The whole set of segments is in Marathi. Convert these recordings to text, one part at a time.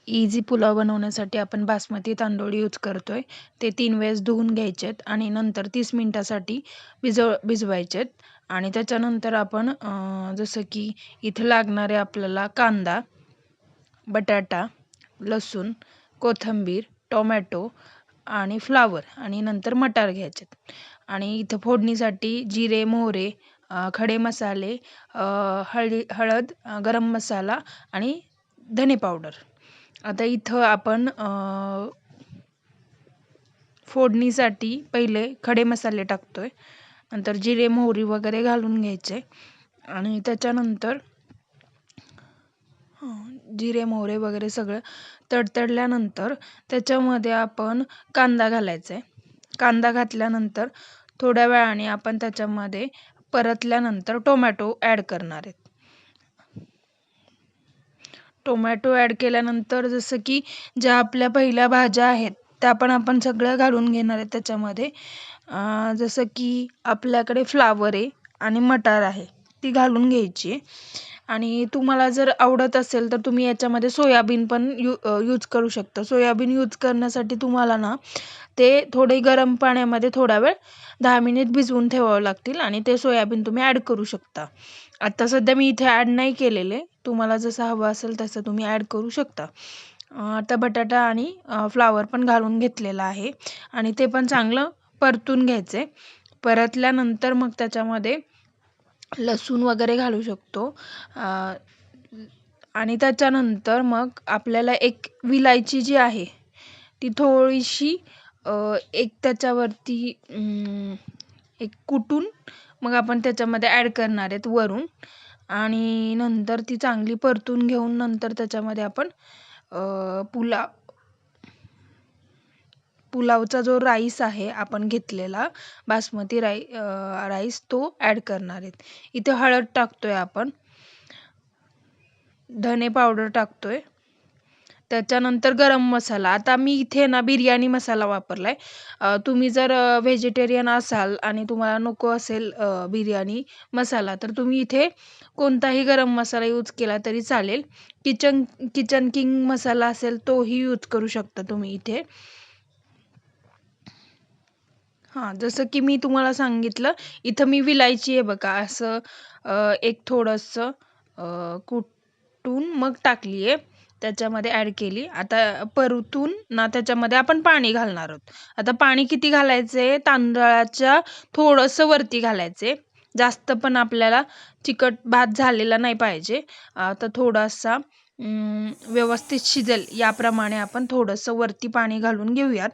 इझी पुलाव बनवण्यासाठी आपण बासमती तांदूळ यूज करतोय. ते 3 वेळेस धुवून घ्यायचेत आणि नंतर 30 मिनिटासाठी भिजवायचेत आणि त्याच्यानंतर आपण जसं की इथं लागणारे आपल्याला कांदा, बटाटा, लसूण, कोथिंबीर, टोमॅटो आणि फ्लावर आणि नंतर मटार घ्यायचेत आणि इथं फोडणीसाठी जिरे, मोहरे, खडे मसाले, हळद, गरम मसाला आणि धने पावडर. आता इथं आपण फोडणीसाठी पहिले खडे मसाले टाकतोय. नंतर जिरे, मोहरी वगैरे घालून घ्यायचे आणि त्याच्यानंतर जिरे, मोहरे वगैरे सगळं तडतडल्यानंतर त्याच्यामध्ये आपण कांदा घालायचा आहे. कांदा घातल्यानंतर थोड्या वेळाने आपण त्याच्यामध्ये परतल्यानंतर टोमॅटो ॲड करणार आहेत. टोमॅटो ॲड केल्यानंतर जसं की ज्या आपल्या पहिल्या भाज्या आहेत त्या पण आपण सगळ्या घालून घेणार आहे त्याच्यामध्ये. जसं की आपल्याकडे फ्लावर आहे आणि मटार आहे, ती घालून घ्यायची आहे. आणि तुम्हाला जर आवडत असेल तर तुम्ही याच्यामध्ये सोयाबीन पण यूज करू शकता. सोयाबीन यूज करण्यासाठी तुम्हाला ना ते थोडे गरम पाण्यामध्ये थोडा वेळ 10 मिनिट भिजवून ठेवावं लागतील आणि ते सोयाबीन तुम्ही ॲड करू शकता. आता सध्या मी इथे ॲड नाही केलेले, तुम्हाला जसं हवं असेल तसं तुम्ही ॲड करू शकता. आता बटाटा आणि फ्लावर पण घालून घेतलेला आहे आणि ते पण चांगलं परतून घ्यायचे. परतल्यानंतर मग त्याच्यामध्ये लसूण वगैरे घालू शकतो आणि त्याच्यानंतर मग आपल्याला एक विलायची जी आहे ती थोडीशी एक त्याच्यावरती एक कुटून मग आपण त्याच्यामध्ये ॲड करणार आहेत वरून आणि नंतर ती चांगली परतून घेऊन नंतर त्याच्यामध्ये आपण पुलावचा जो राईस आहे आपण घेतलेला बासमती राईस तो ॲड करणार आहेत. इथे हळद टाकतोय आपण, धने पावडर टाकतोय, त्याच्यानंतर गरम मसाला. आता मी इथे ना बिर्याणी मसाला वापरलाय. तुम्ही जर व्हेजिटेरियन असाल आणि तुम्हाला नको असेल बिर्याणी मसाला तर तुम्ही इथे कोणताही गरम मसाला यूज केला तरी चालेल. किचन किंग मसाला असेल तोही यूज करू शकता तुम्ही इथे. जसं की मी तुम्हाला सांगितलं, इथं मी विलायची आहे बघा असं एक थोडंसं कुटून मग टाकली आहे. त्याच्यामध्ये ॲड केली. आता परतून ना त्याच्यामध्ये आपण पाणी घालणार आहोत. आता पाणी किती घालायचं तांदळाच्या थोडंसं वरती घालायचं जास्त पण आपल्याला चिकट भात झालेला नाही पाहिजे. तर थोडासा व्यवस्थित शिजेल याप्रमाणे आपण थोडंसं वरती पाणी घालून घेऊयात.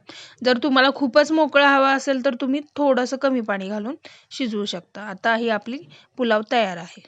जर तुम्हाला खूपच मोकळं हवा असेल तर तुम्ही थोडंसं कमी पाणी घालून शिजवू शकता. आता ही आपली पुलाव तयार आहे.